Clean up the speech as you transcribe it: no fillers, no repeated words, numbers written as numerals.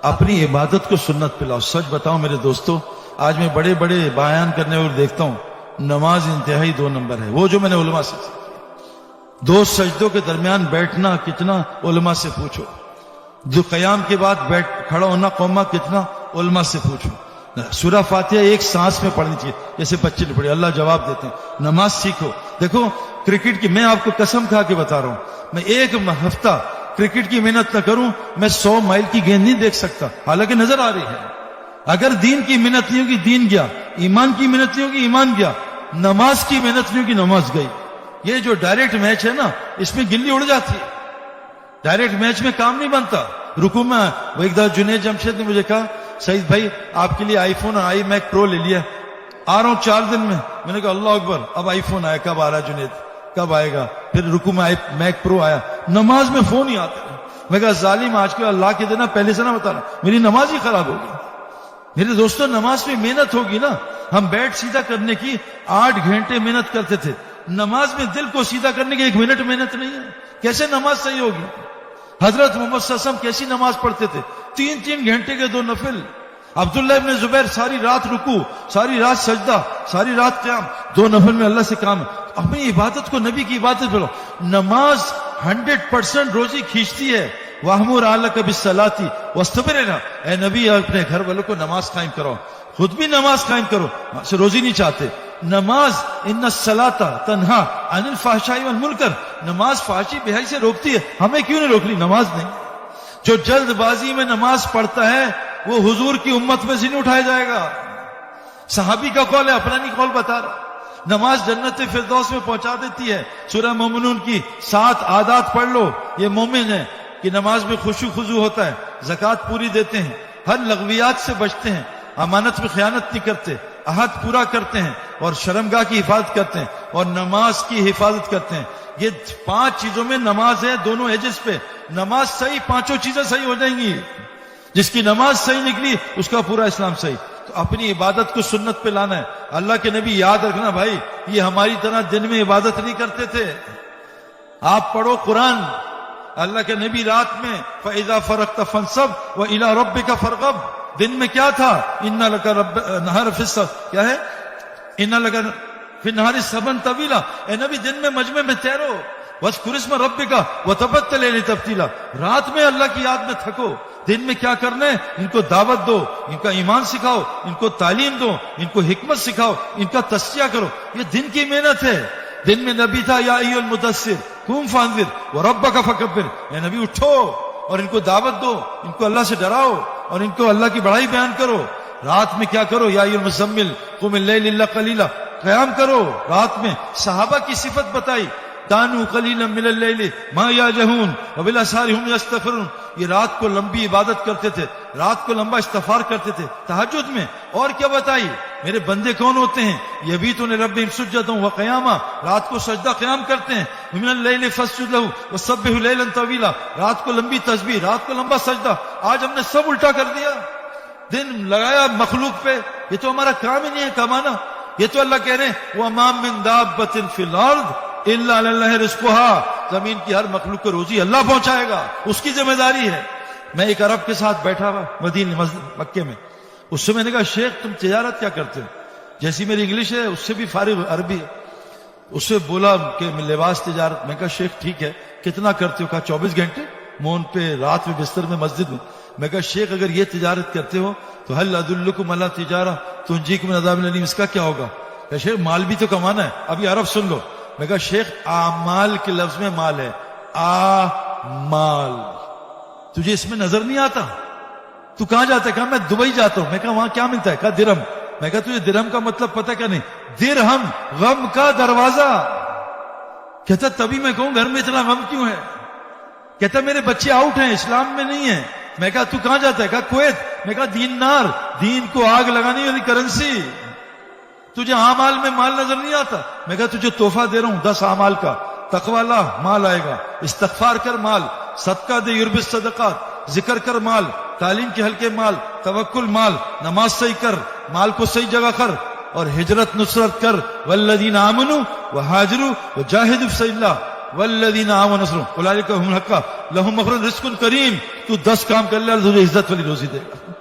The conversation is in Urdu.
اپنی عبادت کو سنت پہ لاؤ. سچ بتاؤں میرے دوستو، آج میں بڑے بڑے بیان کرنے اور دیکھتا ہوں نماز انتہائی 2 نمبر ہے. وہ جو میں نے علماء سے 2 سجدوں کے درمیان بیٹھنا کتنا، علماء سے پوچھو. جو قیام کے بعد کھڑا ہونا قومہ کتنا، علماء سے پوچھو. سورہ فاتحہ ایک سانس میں پڑھنی چاہیے جیسے بچے نے پڑھی، اللہ جواب دیتے ہیں. نماز سیکھو. دیکھو کرکٹ کی، میں آپ کو قسم کھا کے بتا رہا ہوں، میں ایک ہفتہ کرکٹ کی محنت نہ کروں میں 100 مائل کی گیند نہیں دیکھ سکتا، حالانکہ نظر آ رہی ہے. اگر دین کی محنت نہیں ہوگی دین گیا، ایمان کی محنت نہیں ہوگی ایمان گیا، نماز کی محنت نہیں ہوگی نماز گئی. یہ جو ڈائریکٹ میچ ہے نا، اس میں گلی اڑ جاتی ہے. ڈائریکٹ میچ میں کام نہیں بنتا. رکوع میں وہ ایک دفعہ جنید جمشید نے مجھے کہا سعید بھائی آپ کے لیے آئی فون اور آئی میک پرو لے لیا، آ رہا ہوں 4 دن میں. میں نے کہا اللہ اکبر، اب آئی فون آیا، کب آ رہا جنید، کب آئے گا؟ پھر رکوع میں آئی میک پرو آیا، نماز میں فون ہی آتا ہے. میں کہا ظالم، آج کے اللہ کے دینا پہلے سے نہ بتا رہا، میری نماز ہی خراب ہوگی. میرے دوستوں نماز میں محنت ہوگی نا. ہم بیٹھ سیدھا کرنے کی 8 گھنٹے محنت کرتے تھے، نماز میں دل کو سیدھا کرنے کی 1 منٹ محنت نہیں ہے. کیسے نماز صحیح ہوگی؟ حضرت محمد صلی اللہ علیہ وسلم کیسی نماز پڑھتے تھے؟ 3 گھنٹے کے 2 نفل. عبداللہ ابن زبیر ساری رات رکوع، ساری رات سجدہ، ساری رات قیام، 2 نفل میں اللہ سے کام. اپنی عبادت کو نبی کی عبادت بولو. نماز 100% روزی کھینچتی ہے. وَأْمُرْ أَهْلَكَ بِالصَّلَاةِ وَاصْطَبِرْ عَلَيْهَا. اے نبی اپنے گھر والوں کو نماز قائم کرو، خود بھی نماز قائم کرو. سے روزی نہیں چاہتے. نماز ان الصلاۃ تنہا عن الفحشاء والمنکر، نماز فحشی بے سے روکتی ہے. ہمیں کیوں نہیں روک رہی؟ نماز نہیں. جو جلد بازی میں نماز پڑھتا ہے وہ حضور کی امت میں سے نہیں اٹھایا جائے گا. صحابی کا قول ہے، اپنا نہیں قول بتا رہا. نماز جنت فردوس میں پہنچا دیتی ہے. سورہ مومنون کی 7 عادات پڑھ لو. یہ مومن ہے کہ نماز میں خشوع خضوع ہوتا ہے، زکوٰۃ پوری دیتے ہیں، ہر لغویات سے بچتے ہیں، امانت میں خیانت نہیں کرتے، عہد پورا کرتے ہیں، اور شرمگاہ کی حفاظت کرتے ہیں، اور نماز کی حفاظت کرتے ہیں. یہ 5 چیزوں میں نماز ہے، دونوں ایجز پہ. نماز صحیح، 5 چیزیں صحیح ہو جائیں گی. جس کی نماز صحیح نکلی اس کا پورا اسلام صحیح. تو اپنی عبادت کو سنت پہ لانا ہے. اللہ کے نبی یاد رکھنا بھائی، یہ ہماری طرح دن میں عبادت نہیں کرتے تھے. آپ پڑھو قرآن، اللہ کے نبی رات میں فَإِذَا فَرَغْتَ فَانصَبْ وَإِلَىٰ رَبِّكَ فَارْغَب. دن میں کیا تھا؟ إِنَّ لَكَ نَهَارَ فِي السَّبْحِ، کیا ہے؟ إِنَّ لَكَ فِي النَّهَارِ سَبْحًا طَوِيلًا. اے نبی دن میں مجمع میں تیرو، وَاذْكُرِ اسْمَ رَبِّكَ وَتَبَتَّلْ إِلَيْهِ تَبْتِيلًا. رات میں اللہ کی یاد میں تھکو، دن میں کیا کرنا ہے؟ ان کو دعوت دو، ان کا ایمان سکھاؤ، ان کو تعلیم دو، ان کو حکمت سکھاؤ، ان کا تزکیہ کرو. یہ دن کی محنت ہے. دن میں نبی تھا یا ایھا المدثر قم فانذر وربک فکبر. اے نبی اٹھو اور ان کو دعوت دو، ان کو اللہ سے ڈراؤ اور ان کو اللہ کی بڑائی بیان کرو. رات میں کیا کرو؟ یا ایھا المزمل قم اللیل الا قلیلا، قیام کرو رات میں. صحابہ کی صفت بتائی، کانوا قلیلا من اللیل ما یہجعون وبالاسحار هم یستغفرون. یہ رات کو لمبی عبادت کرتے تھے، رات کو لمبا استغفار کرتے تھے تہجد میں. اور کیا بتائی؟ میرے بندے کون ہوتے ہیں؟ یبیتون لربہم سجدا وقیاما، رات کو سجدہ قیام کرتے ہیں. من اللیل فاسجد لہ وسبح لیلا طویلا، رات کو لمبی تسبیح، رات کو لمبا سجدہ. آج ہم نے سب الٹا کر دیا، دن لگایا مخلوق پہ. یہ تو ہمارا کام ہی نہیں ہے کمانا. یہ تو اللہ کہہ رہے ہیں وما من دابۃ فی الارض الا علی اللہ رزقها، زمین کی ہر مخلوق کو روزی اللہ پہنچائے گا، اس کی ذمہ داری ہے. میں ایک عرب کے ساتھ بیٹھا ہوا مدینے مکے میں، اس سے میں نے کہا شیخ تم تجارت کیا کرتے ہو؟ جیسی میری انگلش ہے اس سے بھی فارغ عربی ہے. اس سے بولا کہ میں لباس تجارت. میں کہا شیخ ٹھیک ہے کتنا کرتے ہو؟ کہا 24 گھنٹے مون پہ، رات میں بستر میں، مسجد میں. میں کہا شیخ اگر یہ تجارت کرتے ہو تو هل ادلکم علی تجارہ تنجیکم من عذاب الیم، اس کا کیا ہوگا؟ کہ شیخ مال بھی تو کمانا ہے. ابھی عرب سن لو. میں کہا شیخ اعمال کے لفظ میں مال ہے، مال تجھے اس میں نظر نہیں آتا؟ تو کہاں جاتا ہے؟ کہا میں دبئی جاتا ہوں. میں کہا وہاں کیا ملتا ہے؟ کہا درہم. میں کہا تجھے درہم کا مطلب پتہ کیا نہیں؟ درہم غم کا دروازہ. کہتا تبھی میں کہوں گھر میں اتنا غم کیوں ہے؟ کہتا میرے بچے آؤٹ ہیں، اسلام میں نہیں ہیں. میں کہا تو کہاں جاتا ہے؟ کہا کویت. میں کہا دینار، دین کو آگ لگانے والی کرنسی. تجھے اعمال میں مال نظر نہیں آتا؟ میں کہا تجھے تحفہ دے رہا ہوں 10 اعمال کا. تقوی لا، مال آئے گا. استغفار کر، مال. صدقہ دے، یربی الصدقات. ذکر کر، مال. تعلیم کے حلقے، مال. توکل، مال. نماز صحیح کر، مال کو صحیح جگہ کر. اور ہجرت نصرت کر. والذین آمنوا وہاجروا وجاہدوا فی سبیل اللہ. والذین آمنوا ونصروا اولئک هم الحق لهم مغفرۃ رزق کریم. تو 10 کام کر لے اللہ تجھے عزت والی روزی دے گا.